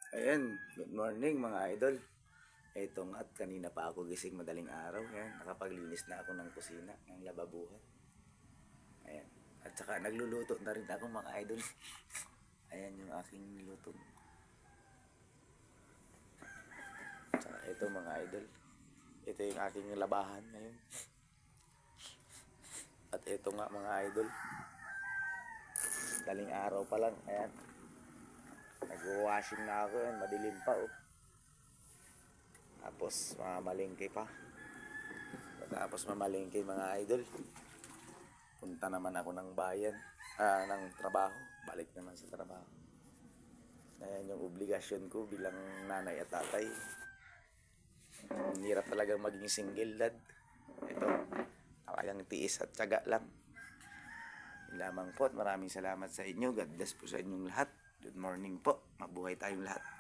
Ayan, good morning mga idol. Ito nga at kanina pa ako gising madaling araw. Ayan, nakapaglinis na ako ng kusina, ng lababuhan. Ayan, at saka nagluluto na rin ako mga idol. Ayan yung aking niluto. At saka ito mga idol. Ito yung aking labahan ngayon. At ito nga mga idol. Daling araw pa lang. Ayan. Nag-washing na ako yan. Madilim pa oh. Tapos mamalingke pa. Tapos mamalingke mga idol. Punta naman ako ng bayan. Ng trabaho. Balik naman sa trabaho. Ayan yung obligasyon ko bilang nanay at tatay. Hirap talagang maging single dad. Ito. Talagang tiis at tiyaga lang. Yun lamang po at maraming salamat sa inyo. God bless po sa inyong lahat. Good morning po. Mabuhay tayong lahat.